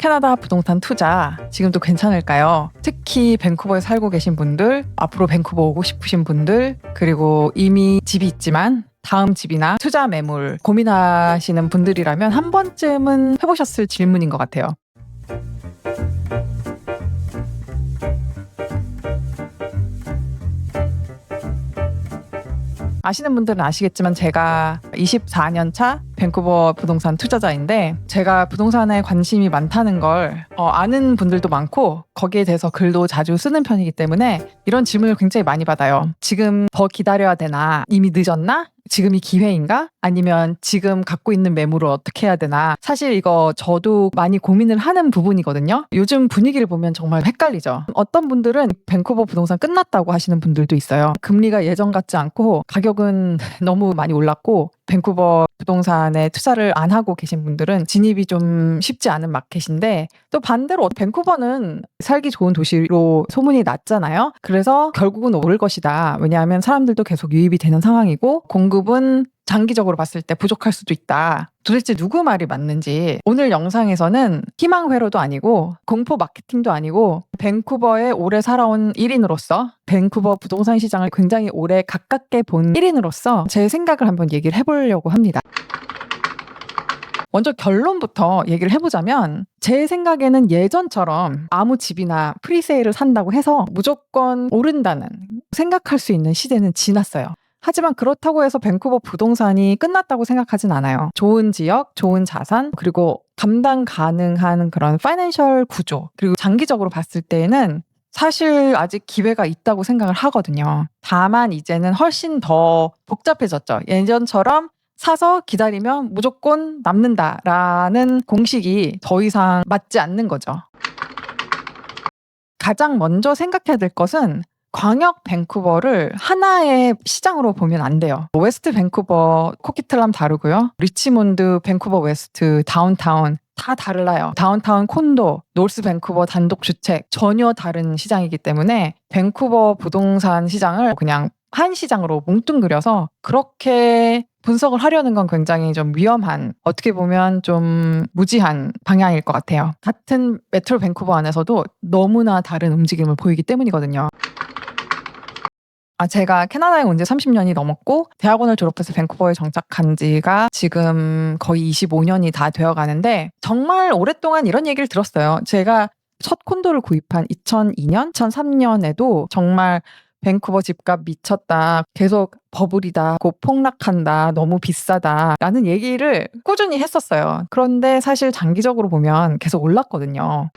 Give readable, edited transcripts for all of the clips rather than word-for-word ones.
캐나다 부동산 투자 지금도 괜찮을까요? 특히 밴쿠버에 살고 계신 분들, 앞으로 밴쿠버 오고 싶으신 분들, 그리고 이미 집이 있지만 다음 집이나 투자 매물 고민하시는 분들이라면 한 번쯤은 해보셨을 질문인 것 같아요. 아시는 분들은 아시겠지만 제가 24년 차 밴쿠버 부동산 투자자인데, 제가 부동산에 관심이 많다는 걸 아는 분들도 많고 거기에 대해서 글도 자주 쓰는 편이기 때문에 이런 질문을 굉장히 많이 받아요. 지금 더 기다려야 되나? 이미 늦었나? 지금이 기회인가? 아니면 지금 갖고 있는 매물을 어떻게 해야 되나? 사실 이거 저도 많이 고민을 하는 부분이거든요. 요즘 분위기를 보면 정말 헷갈리죠. 어떤 분들은 밴쿠버 부동산 끝났다고 하시는 분들도 있어요. 금리가 예전 같지 않고 가격은 너무 많이 올랐고 밴쿠버 부동산에 투자를 안 하고 계신 분들은 진입이 좀 쉽지 않은 마켓인데, 또 반대로 밴쿠버는 살기 좋은 도시로 소문이 났잖아요. 그래서 결국은 오를 것이다. 왜냐하면 사람들도 계속 유입이 되는 상황이고 공급은 장기적으로 봤을 때 부족할 수도 있다. 도대체 누구 말이 맞는지 오늘 영상에서는 희망 회로도 아니고 공포 마케팅도 아니고 밴쿠버에 오래 살아온 1인으로서 밴쿠버 부동산 시장을 굉장히 오래 가깝게 본 1인으로서 제 생각을 한번 얘기를 해보려고 합니다. 먼저 결론부터 얘기를 해보자면, 제 생각에는 예전처럼 아무 집이나 프리세일을 산다고 해서 무조건 오른다는 생각할 수 있는 시대는 지났어요. 하지만 그렇다고 해서 밴쿠버 부동산이 끝났다고 생각하진 않아요. 좋은 지역, 좋은 자산, 그리고 감당 가능한 그런 파이낸셜 구조, 그리고 장기적으로 봤을 때에는 사실 아직 기회가 있다고 생각을 하거든요. 다만 이제는 훨씬 더 복잡해졌죠. 예전처럼 사서 기다리면 무조건 남는다라는 공식이 더 이상 맞지 않는 거죠. 가장 먼저 생각해야 될 것은 광역 밴쿠버를 하나의 시장으로 보면 안 돼요. 웨스트 밴쿠버, 코키틀람 다르고요. 리치몬드, 밴쿠버 웨스트, 다운타운 다 달라요. 다운타운 콘도, 노스 밴쿠버 단독 주택 전혀 다른 시장이기 때문에 밴쿠버 부동산 시장을 그냥 한 시장으로 뭉뚱그려서 그렇게 분석을 하려는 건 굉장히 좀 위험한, 어떻게 보면 좀 무지한 방향일 것 같아요. 같은 메트로 밴쿠버 안에서도 너무나 다른 움직임을 보이기 때문이거든요. 제가 캐나다에 온 지 30년이 넘었고 대학원을 졸업해서 밴쿠버에 정착한 지가 지금 거의 25년이 다 되어 가는데, 정말 오랫동안 이런 얘기를 들었어요. 제가 첫 콘도를 구입한 2002년, 2003년에도 정말 밴쿠버 집값 미쳤다, 계속 버블이다, 곧 폭락한다, 너무 비싸다 라는 얘기를 꾸준히 했었어요. 그런데 사실 장기적으로 보면 계속 올랐거든요.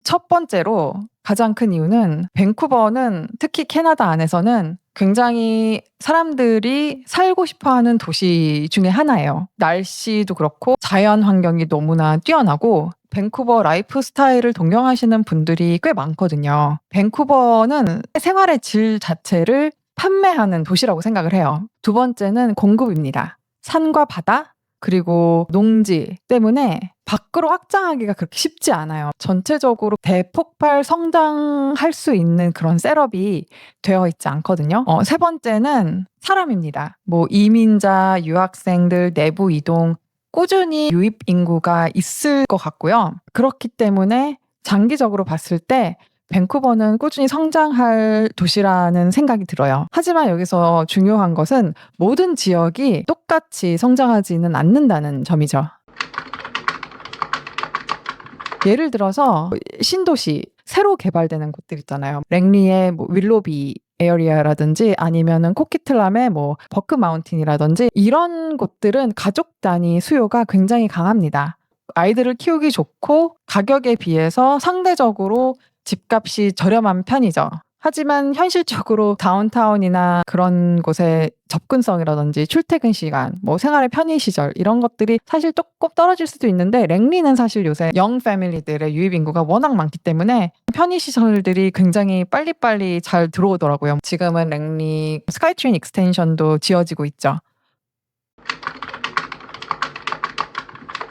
첫 번째로 가장 큰 이유는 밴쿠버는 특히 캐나다 안에서는 굉장히 사람들이 살고 싶어하는 도시 중에 하나예요. 날씨도 그렇고 자연 환경이 너무나 뛰어나고 밴쿠버 라이프 스타일을 동경하시는 분들이 꽤 많거든요. 밴쿠버는 생활의 질 자체를 판매하는 도시라고 생각을 해요. 두 번째는 공급입니다. 산과 바다, 그리고 농지 때문에 밖으로 확장하기가 그렇게 쉽지 않아요. 전체적으로 대폭발 성장할 수 있는 그런 셋업이 되어 있지 않거든요. 세 번째는 사람입니다. 이민자, 유학생들, 내부 이동, 꾸준히 유입 인구가 있을 것 같고요. 그렇기 때문에 장기적으로 봤을 때 밴쿠버는 꾸준히 성장할 도시라는 생각이 들어요. 하지만 여기서 중요한 것은 모든 지역이 똑같이 성장하지는 않는다는 점이죠. 예를 들어서 신도시, 새로 개발되는 곳들 있잖아요. 랭리의 윌로비 에어리아라든지 아니면은 코키틀람의 버크 마운틴이라든지 이런 곳들은 가족 단위 수요가 굉장히 강합니다. 아이들을 키우기 좋고 가격에 비해서 상대적으로 집값이 저렴한 편이죠. 하지만 현실적으로 다운타운이나 그런 곳의 접근성이라든지 출퇴근 시간, 생활의 편의 시절 이런 것들이 사실 조금 떨어질 수도 있는데, 랭리는 사실 요새 영 패밀리들의 유입 인구가 워낙 많기 때문에 편의 시설들이 굉장히 빨리빨리 잘 들어오더라고요. 지금은 랭리 스카이트레인 익스텐션도 지어지고 있죠.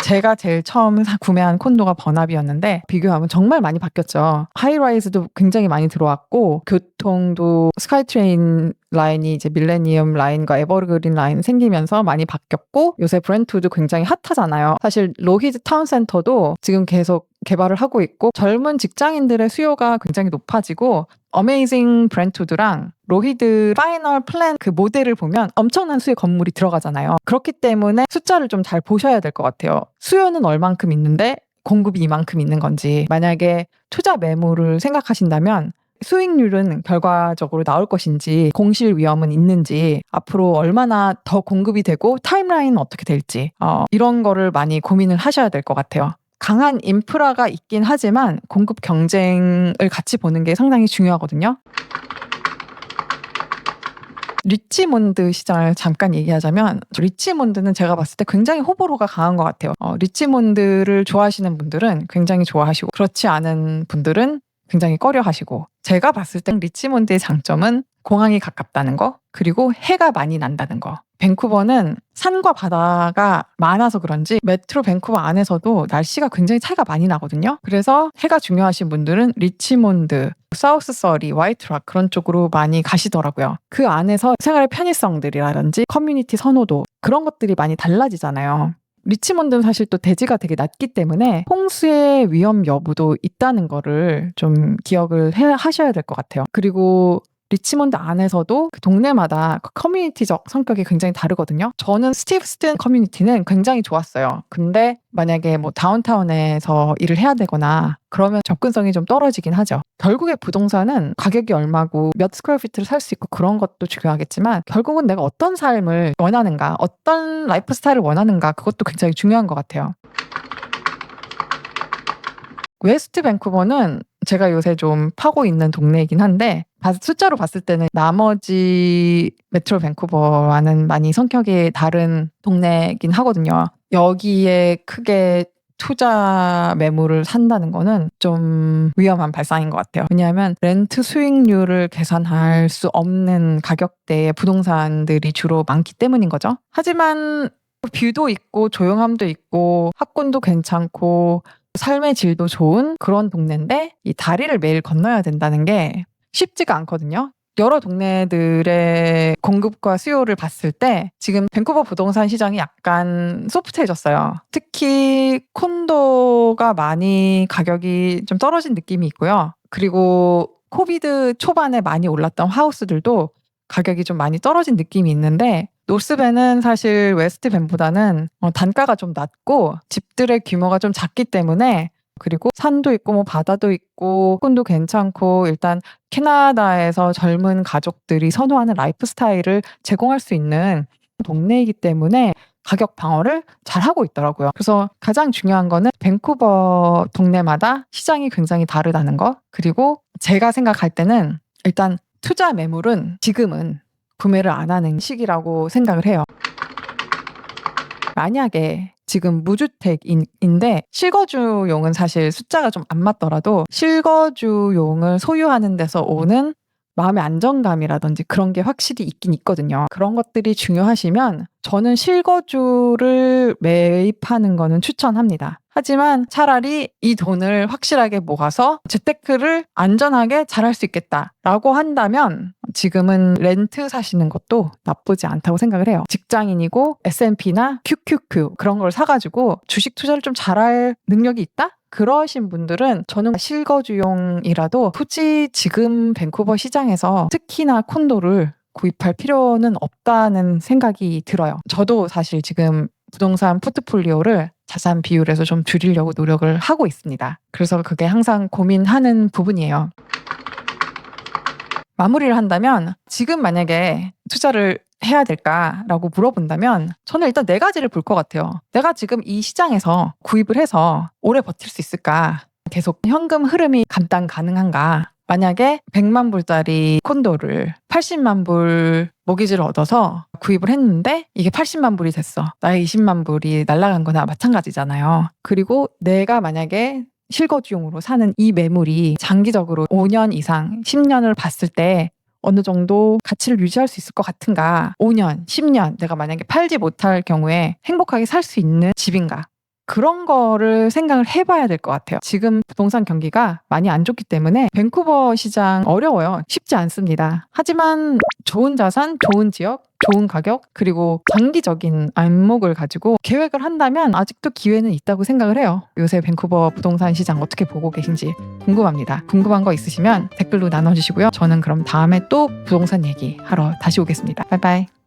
제가 제일 처음 구매한 콘도가 번합이었는데 비교하면 정말 많이 바뀌었죠. 하이라이즈도 굉장히 많이 들어왔고 교통도 스카이트레인 라인이 이제 밀레니엄 라인과 에버그린 라인 생기면서 많이 바뀌었고 요새 브렌트우드 굉장히 핫하잖아요. 사실 로히드 타운센터도 지금 계속 개발을 하고 있고 젊은 직장인들의 수요가 굉장히 높아지고 어메이징 브렌트우드랑 로히드 파이널 플랜 그 모델을 보면 엄청난 수의 건물이 들어가잖아요. 그렇기 때문에 숫자를 좀 잘 보셔야 될 것 같아요. 수요는 얼만큼 있는데 공급이 이만큼 있는 건지 만약에 투자 매물을 생각하신다면 수익률은 결과적으로 나올 것인지 공실 위험은 있는지 앞으로 얼마나 더 공급이 되고 타임라인은 어떻게 될지 이런 거를 많이 고민을 하셔야 될 것 같아요. 강한 인프라가 있긴 하지만 공급 경쟁을 같이 보는 게 상당히 중요하거든요. 리치몬드 시장을 잠깐 얘기하자면 리치몬드는 제가 봤을 때 굉장히 호불호가 강한 것 같아요. 리치몬드를 좋아하시는 분들은 굉장히 좋아하시고 그렇지 않은 분들은 굉장히 꺼려하시고 제가 봤을 땐 리치몬드의 장점은 공항이 가깝다는 거 그리고 해가 많이 난다는 거. 밴쿠버는 산과 바다가 많아서 그런지 메트로 밴쿠버 안에서도 날씨가 굉장히 차이가 많이 나거든요. 그래서 해가 중요하신 분들은 리치몬드, 사우스 서리, 화이트락 그런 쪽으로 많이 가시더라고요. 그 안에서 생활의 편의성들이라든지 커뮤니티 선호도 그런 것들이 많이 달라지잖아요. 리치몬드는 사실 또 대지가 되게 낮기 때문에 홍수의 위험 여부도 있다는 거를 좀 기억을 하셔야 될 것 같아요. 그리고 리치몬드 안에서도 그 동네마다 커뮤니티적 성격이 굉장히 다르거든요. 저는 스티브스튼 커뮤니티는 굉장히 좋았어요. 근데 만약에 뭐 다운타운에서 일을 해야 되거나 그러면 접근성이 좀 떨어지긴 하죠. 결국에 부동산은 가격이 얼마고 몇 스퀘어 피트를 살 수 있고 그런 것도 중요하겠지만 결국은 내가 어떤 삶을 원하는가, 어떤 라이프 스타일을 원하는가 그것도 굉장히 중요한 것 같아요. 웨스트 밴쿠버는 제가 요새 좀 파고 있는 동네이긴 한데 숫자로 봤을 때는 나머지 메트로 밴쿠버와는 많이 성격이 다른 동네이긴 하거든요. 여기에 크게 투자 매물을 산다는 거는 좀 위험한 발상인 것 같아요. 왜냐하면 렌트 수익률을 계산할 수 없는 가격대의 부동산들이 주로 많기 때문인 거죠. 하지만 뷰도 있고 조용함도 있고 학군도 괜찮고 삶의 질도 좋은 그런 동네인데 이 다리를 매일 건너야 된다는 게 쉽지가 않거든요. 여러 동네들의 공급과 수요를 봤을 때 지금 밴쿠버 부동산 시장이 약간 소프트해졌어요. 특히 콘도가 많이 가격이 좀 떨어진 느낌이 있고요. 그리고 코비드 초반에 많이 올랐던 하우스들도 가격이 좀 많이 떨어진 느낌이 있는데 노스밴은 사실 웨스트밴보다는 단가가 좀 낮고 집들의 규모가 좀 작기 때문에 그리고 산도 있고 뭐 바다도 있고 학군도 괜찮고 일단 캐나다에서 젊은 가족들이 선호하는 라이프 스타일을 제공할 수 있는 동네이기 때문에 가격 방어를 잘하고 있더라고요. 그래서 가장 중요한 거는 밴쿠버 동네마다 시장이 굉장히 다르다는 거. 그리고 제가 생각할 때는 일단 투자 매물은 지금은 구매를 안 하는 시기라고 생각을 해요. 만약에 지금 무주택인데 실거주용은 사실 숫자가 좀 안 맞더라도 실거주용을 소유하는 데서 오는 마음의 안정감이라든지 그런 게 확실히 있긴 있거든요. 그런 것들이 중요하시면 저는 실거주를 매입하는 거는 추천합니다. 하지만 차라리 이 돈을 확실하게 모아서 재테크를 안전하게 잘할 수 있겠다라고 한다면 지금은 렌트 사시는 것도 나쁘지 않다고 생각을 해요. 직장인이고 S&P나 QQQ 그런 걸 사가지고 주식 투자를 좀 잘할 능력이 있다? 그러신 분들은 저는 실거주용이라도 굳이 지금 밴쿠버 시장에서 특히나 콘도를 구입할 필요는 없다는 생각이 들어요. 저도 사실 지금 부동산 포트폴리오를 자산 비율에서 좀 줄이려고 노력을 하고 있습니다. 그래서 그게 항상 고민하는 부분이에요. 마무리를 한다면 지금 만약에 투자를 해야 될까라고 물어본다면 저는 일단 네 가지를 볼 것 같아요. 내가 지금 이 시장에서 구입을 해서 오래 버틸 수 있을까? 계속 현금 흐름이 감당 가능한가? 만약에 100만 불짜리 콘도를 80만 불 모기지를 얻어서 구입을 했는데 이게 80만 불이 됐어. 나의 20만 불이 날아간 거나 마찬가지잖아요. 그리고 내가 만약에 실거주용으로 사는 이 매물이 장기적으로 5년 이상, 10년을 봤을 때 어느 정도 가치를 유지할 수 있을 것 같은가? 5년, 10년 내가 만약에 팔지 못할 경우에 행복하게 살 수 있는 집인가? 그런 거를 생각을 해봐야 될 것 같아요. 지금 부동산 경기가 많이 안 좋기 때문에 밴쿠버 시장 어려워요. 쉽지 않습니다. 하지만 좋은 자산, 좋은 지역, 좋은 가격, 그리고 장기적인 안목을 가지고 계획을 한다면 아직도 기회는 있다고 생각을 해요. 요새 밴쿠버 부동산 시장 어떻게 보고 계신지 궁금합니다. 궁금한 거 있으시면 댓글로 나눠주시고요. 저는 그럼 다음에 또 부동산 얘기 하러 다시 오겠습니다. 바이바이.